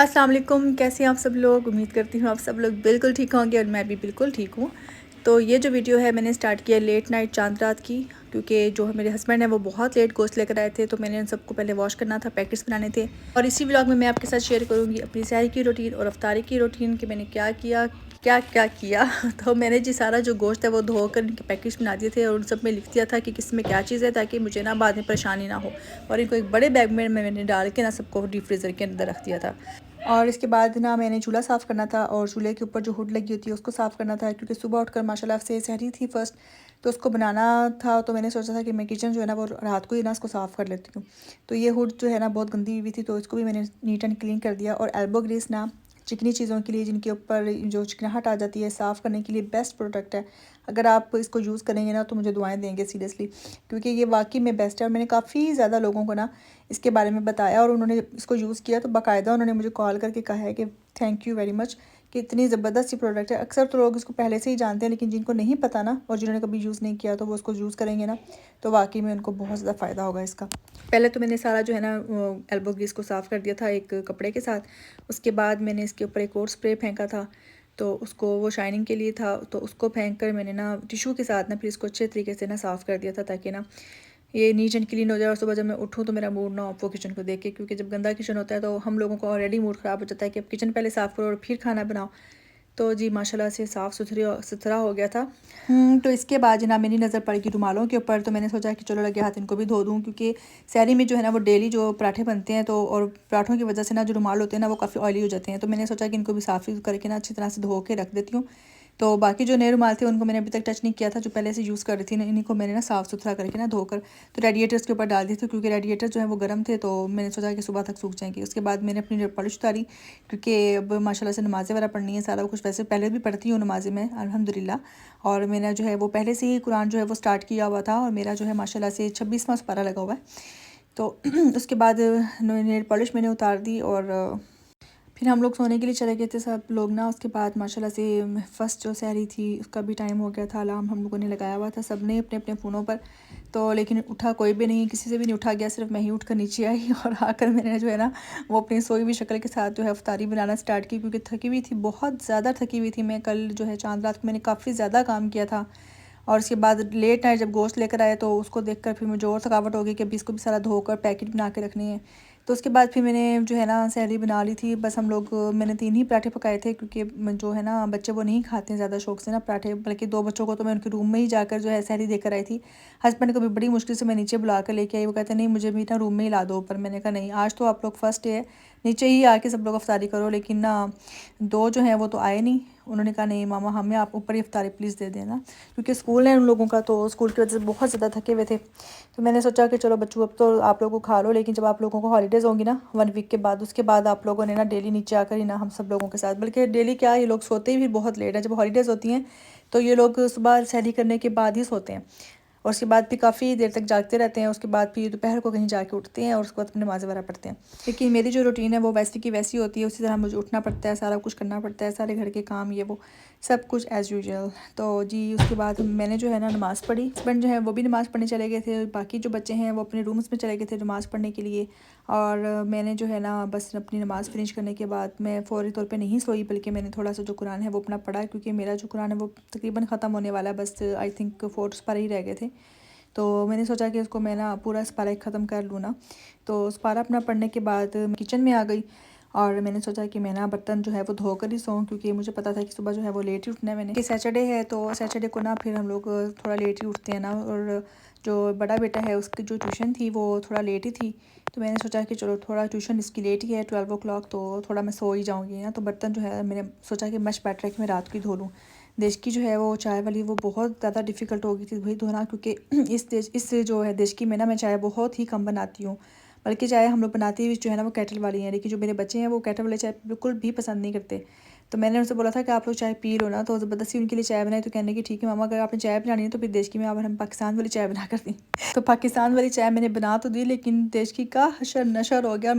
अस्सलाम वालेकुम। कैसे हैं आप सब लोग। उम्मीद करती हूँ आप सब लोग बिल्कुल ठीक होंगे और मैं भी बिल्कुल ठीक हूँ। तो ये जो वीडियो है मैंने स्टार्ट किया लेट नाइट चांद रात की, क्योंकि जो मेरे हस्बैंड हैं वो बहुत लेट गोश्त लेकर आए थे, तो मैंने उन सबको पहले वॉश करना था, पैकेट्स बनाने थे। और इसी व्लॉग में मैं आपके साथ शेयर करूँगी अपनी सहरी की रूटीन और अफ्तारी की रूटीन कि मैंने क्या किया क्या क्या किया। तो मैंने जी सारा जो गोश्त है वो धोकर इनके पैकेट्स बना दिए थे और उन सब में लिख दिया था कि किस में क्या चीज़ है, ताकि मुझे ना बाद में परेशानी ना हो। और इनको एक बड़े बैग में मैंने डाल के ना सबको डीप फ्रीज़र के अंदर रख दिया था। और इसके बाद ना मैंने चूल्हा साफ़ करना था और चूल्हे के ऊपर जो हुड लगी होती है उसको साफ़ करना था, क्योंकि सुबह उठकर माशाल्लाह से सहरी थी फ़र्स्ट, तो उसको बनाना था। तो मैंने सोचा था कि मैं किचन जो है ना वो रात को ही ना इसको साफ़ कर लेती हूँ। तो ये हुड जो है ना बहुत गंदी हुई थी, तो इसको भी मैंने नीट एंड क्लीन कर दिया। और एल्बो ग्रीस ना चिकनी चीज़ों के लिए, जिनके ऊपर जो चिकनाहट आ जाती है, साफ़ करने के लिए बेस्ट प्रोडक्ट है। अगर आप इसको यूज़ करेंगे ना तो मुझे दुआएं देंगे सीरियसली, क्योंकि ये वाकई में बेस्ट है। और मैंने काफ़ी ज़्यादा लोगों को ना इसके बारे में बताया और उन्होंने इसको यूज़ किया, तो बाकायदा उन्होंने मुझे कॉल करके कहा है कि थैंक यू वेरी मच, कि इतनी ज़बरदस्त प्रोडक्ट है। अक्सर तो लोग इसको पहले से ही जानते हैं, लेकिन जिनको नहीं पता ना और जिन्होंने कभी यूज़ नहीं किया, तो वो उसको यूज़ करेंगे ना तो वाकई में उनको बहुत ज़्यादा फ़ायदा होगा इसका। पहले तो मैंने सारा जो है ना एल्बो ग्रीस को साफ़ कर दिया था एक कपड़े के साथ। उसके बाद मैंने इसके ऊपर एक और स्प्रे फेंका था, तो उसको वो शाइनिंग के लिए था, तो उसको फेंक कर मैंने ना टिशू के साथ ना फिर इसको अच्छे तरीके से ना साफ़ कर दिया था, ताकि ना ये नीट एंड क्लीन हो जाए। और सुबह जब मैं उठूँ तो मेरा मूड ना ऑफ हो किचन को देख के, क्योंकि जब गंदा किचन होता है तो हम लोगों को ऑलरेडी मूड ख़राब हो जाता है कि अब किचन पहले साफ़ करो और फिर खाना बनाओ। तो जी माशाल्लाह से साफ़ सुथरा हो गया था। तो इसके बाद जनाब मेरी नज़र पड़ गई रुमालों के ऊपर, तो मैंने सोचा कि चलो लगे हाथ इनको भी धो दूँ, क्योंकि सहरी में जो है ना वो डेली जो पराठे बनते हैं, तो और पराठों की वजह से ना जो रुमाल होते हैं ना वो काफ़ी ऑयली हो जाते हैं। तो मैंने सोचा कि इनको भी साफ़ करके ना अच्छी तरह से धो के रख देती हूँ। तो बाकी जो नए रुमाल थे उनको मैंने अभी तक टच नहीं किया था, जो पहले से यूज़ कर रही थी, इन्हीं को मैंने ना साफ़ सुथरा करके ना धोकर तो रेडिएटर्स के ऊपर डाल दिए थे, क्योंकि रेडिएटर जो है वो गर्म थे, तो मैंने सोचा कि सुबह तक सूख जाएंगे। उसके बाद मैंने अपनी नेल पॉलिश उतारी, क्योंकि अब माशाल्लाह से नमाज़ें वगैरह पढ़नी है, सारा कुछ। वैसे पहले भी पढ़ती हूँ नमाज़ें में अल्हम्दुलिल्लाह। और मैंने जो है वो पहले से ही कुरान जो है वो स्टार्ट किया हुआ था, और मेरा जो है माशाल्लाह से 26वां पारा लगा हुआ है। तो उसके बाद नेल पॉलिश मैंने उतार दी और फिर हम लोग सोने के लिए चले गए थे सब लोग ना। उसके बाद माशाल्लाह से फ़र्स्ट जो सहरी थी उसका भी टाइम हो गया था। अलार्म हम लोगों ने लगाया हुआ था सब ने अपने अपने फ़ोनों पर, तो लेकिन उठा कोई भी नहीं, किसी से भी नहीं उठा गया, सिर्फ मैं ही उठ कर नीचे आई। और आकर मैंने जो है ना वो अपनी सोई हुई शक्ल के साथ जो है अफ्तारी बनाना स्टार्ट की, क्योंकि थकी हुई थी, बहुत ज़्यादा थकी हुई थी मैं। कल जो है चांद रात को मैंने काफ़ी ज़्यादा काम किया था। और उसके बाद लेट नाइट जब गोश्त लेकर आए तो उसको देखकर फिर मुझे और थकावट हो गई कि अभी इसको भी सारा धोकर पैकेट बना के रखनी है। तो उसके बाद फिर मैंने जो है ना सहरी बना ली थी। बस हम लोग मैंने 3 ही पराठे पकाए थे, क्योंकि जो है ना बच्चे वो नहीं खाते हैं ज़्यादा शौक से ना पराठे, बल्कि 2 बच्चों को तो मैं उनके रूम में ही जाकर जो है सहरी देकर आई थी। हस्बैंड को भी बड़ी मुश्किल से मैं नीचे बुला कर लेके आई, वो कहते नहीं मुझे भी ना रूम में ही ला दो ऊपर। मैंने कहा नहीं, आज तो आप लोग फर्स्ट डे है, नीचे ही आके सब लोग अफ्तारी करो। लेकिन ना 2 जो हैं वो तो आए नहीं। उन्होंने कहा नहीं मामा हमें आप ऊपर ही अफ्तारी प्लीज़ दे देना, क्योंकि स्कूल है उन लोगों का, तो स्कूल की वजह से बहुत ज़्यादा थके हुए थे। तो मैंने सोचा कि चलो बच्चों अब तो आप लोगों को खा लो, लेकिन जब आप लोगों को हॉलीडेज़ होंगी ना 1 वीक के बाद, उसके बाद आप लोगों ने ना डेली नीचे आकर ही ना हम सब लोगों के साथ, बल्कि डेली क्या ये लोग सोते ही भी बहुत लेट है। जब हॉलीडेज़ होती हैं तो ये लोग सुबह सहरी करने के बाद ही सोते हैं, और उसके बाद भी काफ़ी देर तक जागते रहते हैं। उसके बाद फिर दोपहर को कहीं जाके उठते हैं और उसके बाद अपनी नमाज़ वगैरह पढ़ते हैं। लेकिन मेरी जो रूटीन है वो वैसी की वैसी होती है, उसी तरह मुझे उठना पड़ता है, सारा कुछ करना पड़ता है, सारे घर के काम ये वो सब कुछ एज़ यूजुअल। तो जी उसके बाद मैंने जो है ना नमाज़ पढ़ी। हस्बैंड जो है वो भी नमाज़ पढ़ने चले गए थे, बाकी जो बच्चे हैं वो अपने रूम्स में चले गए थे नमाज़ पढ़ने के लिए। और मैंने जो है ना बस अपनी नमाज़ फिनिश करने के बाद मैं फ़ौरी तौर पे नहीं सोई, बल्कि मैंने थोड़ा सा जो कुरान है वो अपना पढ़ा, क्योंकि मेरा जो कुरान है वो तकरीबन ख़त्म होने वाला है, बस आई थिंक 4 पारे ही रह गए थे। तो मैंने सोचा कि उसको मैं ना पूरा स्पारा ख़त्म कर लूँ ना। तो स्पारा अपना पढ़ने के बाद मैं किचन में आ गई, और मैंने सोचा कि मैं ना बर्तन जो है वो धोकर ही सोऊं, क्योंकि मुझे पता था कि सुबह जो है वो लेट ही उठना है मैंने, कि सैटरडे है, तो सैटरडे को ना फिर हम लोग थोड़ा लेट ही उठते हैं ना। और जो बड़ा बेटा है उसकी जो ट्यूशन थी वो थोड़ा लेट ही थी, तो मैंने सोचा कि चलो थोड़ा ट्यूशन इसकी लेट ही है 12 o'clock, तो थोड़ा मैं सो ही जाऊँगी ना। तो बर्तन जो है मैंने सोचा कि मच बेटर है कि मैं रात को ही धो लूँ। देश की जो है वो चाय वाली वो बहुत ज़्यादा डिफ़िकल्ट हो गई थी वही धोना, क्योंकि इस जो है देश की में ना मैं चाय बहुत ही कम बनाती हूँ, बल्कि चाय हम लोग बनाते ही जो है ना वो केटल वाली हैं। लेकिन जो मेरे बच्चे हैं वो केटल वाली चाय बिल्कुल भी पसंद नहीं करते। तो मैंने उनसे बोला था कि आप लोग चाय पी लो ना, तो ज़बरदस्ती उनके लिए चाय बनाई। तो कहने की ठीक है मामा, अगर आपने चाय बनानी है तो फिर देश की में आप हम पाकिस्तान वाली चाय बना कर दी। तो पाकिस्तान वाली चाय मैंने बना तो दी, लेकिन देश की का हशर नशर हो गया। और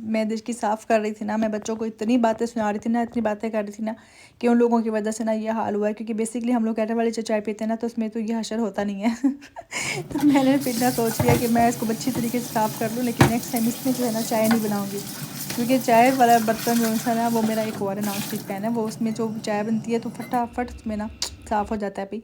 मैं देश की साफ़ कर रही थी ना, मैं बच्चों को इतनी बातें सुना रही थी ना, इतनी बातें कर रही थी ना, कि उन लोगों की वजह से ना ये हाल हुआ है। क्योंकि बेसिकली हम लोग कैटर वाली जो चाय पीते हैं ना, तो उसमें तो ये हशर होता नहीं है। तो मैंने फिर ना सोच लिया कि मैं इसको अच्छी तरीके से साफ़ कर लूँ, लेकिन नेक्स्ट टाइम इसमें जो है ना चाय नहीं बनाऊँगी। क्योंकि चाय वाला बर्तन जो है ना, वो मेरा एक और नॉन स्टिक पैन है, वो उसमें जो चाय बनती है तो फटाफट उसमें ना साफ़ हो जाता है। भाई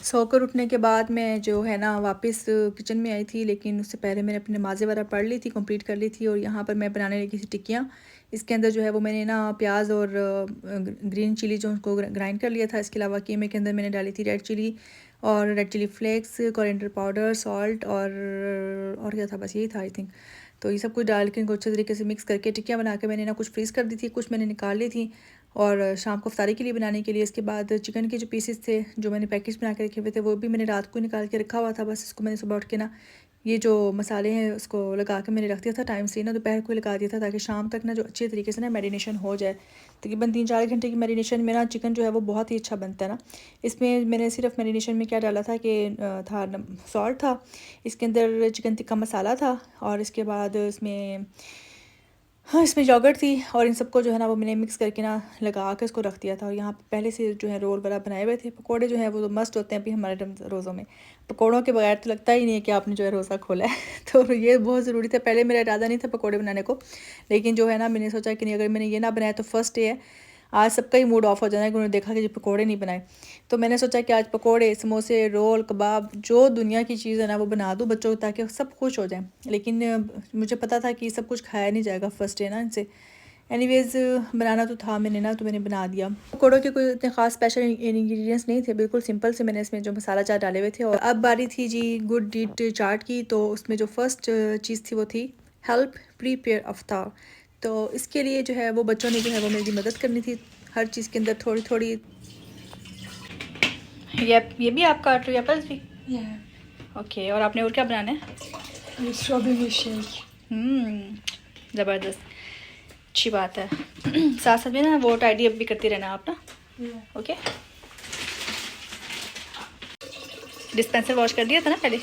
सोकर उठने के बाद मैं जो है ना वापस किचन में आई थी, लेकिन उससे पहले मैंने अपनी नमाज़ें वगैरह पढ़ ली थी, कंप्लीट कर ली थी। और यहाँ पर मैं बनाने लगी थी टिक्कियाँ। इसके अंदर जो है वो मैंने ना प्याज और ग्रीन चिली जो उनको ग्राइंड कर लिया था। इसके अलावा कीमे के अंदर मैंने डाली थी रेड चिली और red chilli flakes, coriander powder, salt और क्या था, बस यही था आई थिंक। तो ये सब कुछ डाल के इनको अच्छे तरीके से मिक्स करके टिक्कियाँ बना के मैंने ना कुछ फ्रीज़ कर दी थी, कुछ मैंने निकाल ली थी और शाम को इफ्तारी के लिए बनाने के लिए। इसके बाद चिकन के जो पीसेस थे जो मैंने पैकेज बना के रखे हुए थे, वो भी मैंने रात को निकाल के रखा हुआ था। बस इसको मैंने सुबह उठ के ना ये जो मसाले हैं उसको लगा के मैंने रख दिया था टाइम से ना, दोपहर को लगा दिया था, ताकि शाम तक ना जो अच्छे तरीके से ना मैरिनेशन हो जाए। तकरीबन 3-4 घंटे की मैरिनेशन में ना चिकन जो है वो बहुत ही अच्छा बनता है ना। इसमें मैंने सिर्फ मैरिनेशन में क्या डाला था कि था सॉल्ट था, इसके अंदर चिकन टिक्का मसाला था, और इसके बाद इसमें इसमें योगर्ट थी। और इन सबको जो है ना वो मैंने मिक्स करके ना लगा के इसको रख दिया था। और यहाँ पे पहले से जो है रोल वगैरह बनाए हुए थे। पकोड़े जो है वो तो मस्त होते हैं अभी हमारे रोज़ों में। पकोड़ों के बगैर तो लगता ही नहीं है कि आपने जो है रोज़ा खोला है। तो ये बहुत ज़रूरी था। पहले मेरा इरादा नहीं था पकोड़े बनाने को, लेकिन जो है ना मैंने सोचा कि नहीं, अगर मैंने ये ना बनाया तो फर्स्ट डे है, आज सबका ही मूड ऑफ हो जाना है कि उन्होंने देखा कि जो पकोड़े नहीं बनाए। तो मैंने सोचा कि आज पकोड़े, समोसे, रोल, कबाब, जो दुनिया की चीज़ है ना वो बना दूँ बच्चों को, ताकि सब खुश हो जाएं। लेकिन मुझे पता था कि सब कुछ खाया नहीं जाएगा फर्स्ट डे ना इनसे। एनीवेज़ बनाना तो था मैंने ना, तो मैंने बना दिया। पकौड़ों के कोई इतने ख़ास स्पेशल इंग्रेडिएंट्स नहीं थे, बिल्कुल सिंपल से मैंने इसमें जो मसाला चाट डाले हुए थे। और अब बारी थी जी गुड डीड चाट की। तो उसमें जो फर्स्ट चीज़ थी वो थी हेल्प प्रीपेयर अफ्तार। तो इसके लिए जो है वो बच्चों ने जो है वो मेरी मदद करनी थी हर चीज़ के अंदर थोड़ी थोड़ी। ये भी आप काट रही हो एप्पल्स भी? ओके। और आपने और क्या बनाना है? Strawberry shake. ज़बरदस्त, अच्छी बात है। साथ साथ में ना वो टाइडी अप भी करती रहना आप ना। ओके। डिस्पेंसर वॉश कर दिया था ना पहले?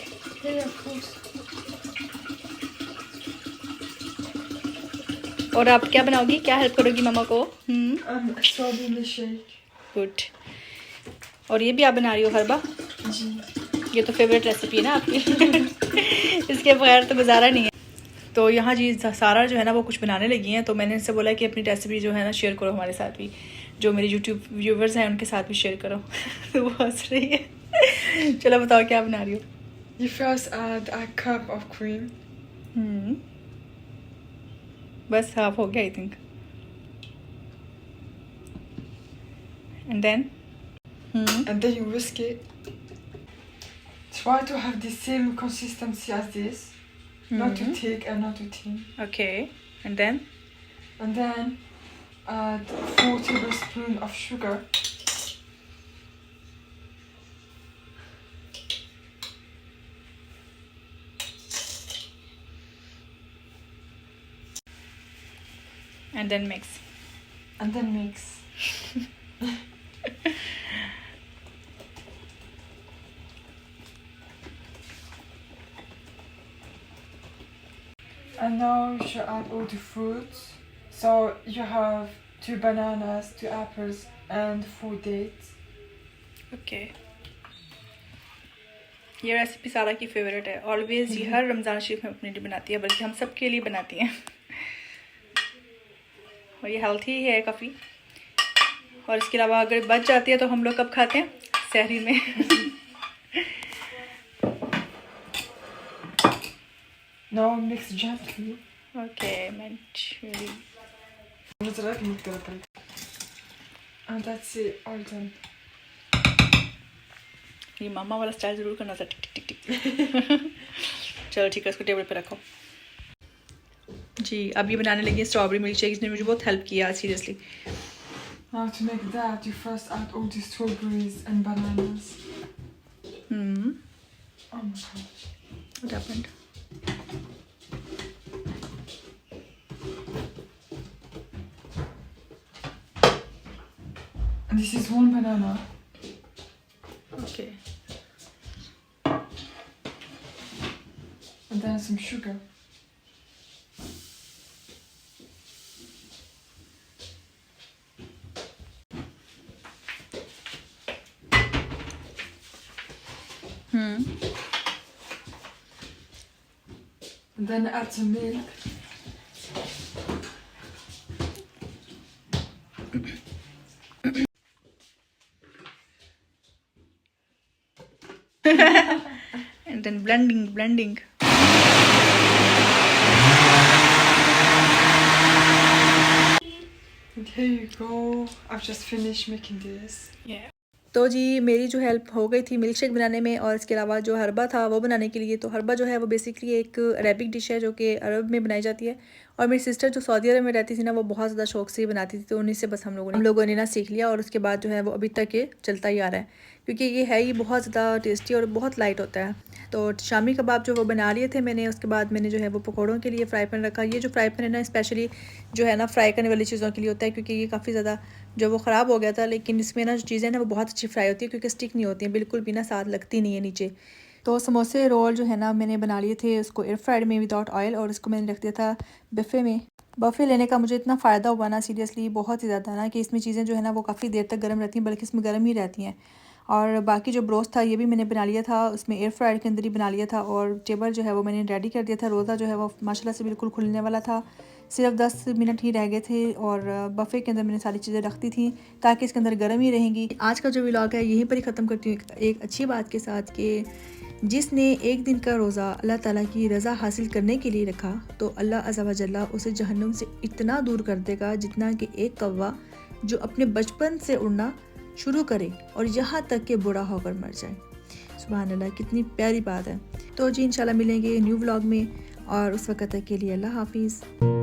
और आप क्या बनाओगी, क्या हेल्प करोगी मम्मा को? Strawberry shake. गुड। और ये भी आप बना रही हो हरबा? जी। ये तो फेवरेट रेसिपी है ना आपकी। इसके बगैर तो गुजारा नहीं है। तो यहाँ जी सारा जो है ना वो कुछ बनाने लगी हैं। तो मैंने इनसे बोला कि अपनी रेसिपी जो है ना शेयर करो हमारे साथ भी, जो मेरे यूट्यूब व्यूवर्स हैं उनके साथ भी शेयर करो। तो वो हंस रही है। चलो बताओ क्या बना रही हो? You first add a cup of cream. बस हाफ हो गया I think. And then And then you whisk it. Try to have the same consistency as this. Not too thick and not too thin. Okay. And then And then add 4 tablespoons of sugar. And then mix. And then mix. And now you should add all the fruits. So you have 2 bananas, 2 apples, and 4 dates. Okay. ये recipe सारा की favourite है। Always ये हर रमज़ान शरीफ में अपने लिए बनाती है, बल्कि हम सब के लिए बनाती हैं। और ये हेल्थी है काफ़ी। और इसके अलावा अगर बच जाती है तो हम लोग कब खाते हैं? सहरी में। Now mix gently. ओके, मेंचुरी। And that's it, all done. ये मामा वाला स्टाइल ज़रूर करना था, टिक टिक टिक टिक। चलो ठीक है, इसको टेबल पे रखो जी। अब ये बनाने लगी है स्ट्रॉबेरी मिल्क शेक। इसने मुझे बहुत हेल्प किया seriously. Now to make that, you first add all the strawberries and bananas. Oh my gosh. What happened? And this is one banana. Okay. And then some sugar. And then add some milk. And then blending. And here you go. I've just finished making this. Yeah. तो जी मेरी जो help हो गई थी milk shake बनाने में, और इसके अलावा जो हरबा था वो बनाने के लिए। तो हरबा जो है वो बेसिकली एक अरेबिक डिश है जो कि अरब में बनाई जाती है, और मेरी सिस्टर जो सऊदी अरब में रहती थी ना, वो बहुत ज़्यादा शौक से ही बनाती थी, तो उन्हीं से बस हम लोगों ने ना सीख लिया, और उसके बाद जो है वो अभी तक ये चलता ही आ रहा है, क्योंकि ये है ही बहुत ज़्यादा टेस्टी और बहुत लाइट होता है। तो शामी कबाब जो वो बना लिए थे मैंने, उसके बाद मैंने जो है वो पकौड़ों के लिए फ्राई पैन रखा। ये जो फ्राई पैन है ना, स्पेशली जो है ना फ्राई करने वाली चीज़ों के लिए होता है, क्योंकि ये काफ़ी ज़्यादा जो वो ख़राब हो गया था, लेकिन इसमें ना जो चीज़ें ना वो बहुत अच्छी फ्राई होती है, क्योंकि स्टिक नहीं होती हैं बिल्कुल भी ना, साथ लगती नहीं है नीचे। तो समोसे रोल जो है ना मैंने बना लिए थे उसको एयर फ्राइड में विदाउट ऑयल, और इसको मैंने रख दिया था बफ़े में। बफ़े लेने का मुझे इतना फ़ायदा हुआ ना, सीरियसली बहुत ही ज़्यादा ना, कि इसमें चीज़ें जो है ना वो काफ़ी देर तक गर्म रहती हैं, बल्कि इसमें गर्म ही रहती हैं। और बाकी जो ब्रोस्ट था ये भी मैंने बना लिया था, उसमें एयर फ्रायर के अंदर ही बना लिया था, और टेबल जो है वो मैंने रेडी कर दिया था। रोज़ा जो है वो माशाल्लाह से बिल्कुल खुलने वाला था, सिर्फ 10 मिनट ही रह गए थे, और बफ़े के अंदर मैंने सारी चीज़ें रख दी थी ताकि इसके अंदर गर्म ही रहेंगी। आज का जो व्लॉग है यहीं पर ही ख़त्म करती हूँ एक अच्छी बात के साथ, कि जिसने एक दिन का रोज़ा अल्लाह ताला की रज़ा हासिल करने के लिए रखा, तो अल्लाह अज़्ज़ा व जल्ला उसे जहन्नुम से इतना दूर कर देगा जितना कि एक कौवा जो अपने बचपन से उड़ना शुरू करे और यहाँ तक कि बूढ़ा होकर मर जाए। सुभान अल्लाह, कितनी प्यारी बात है। तो जी इंशाल्लाह मिलेंगे न्यू व्लॉग में, और उस वक्त तक के लिए अल्लाह हाफिज़।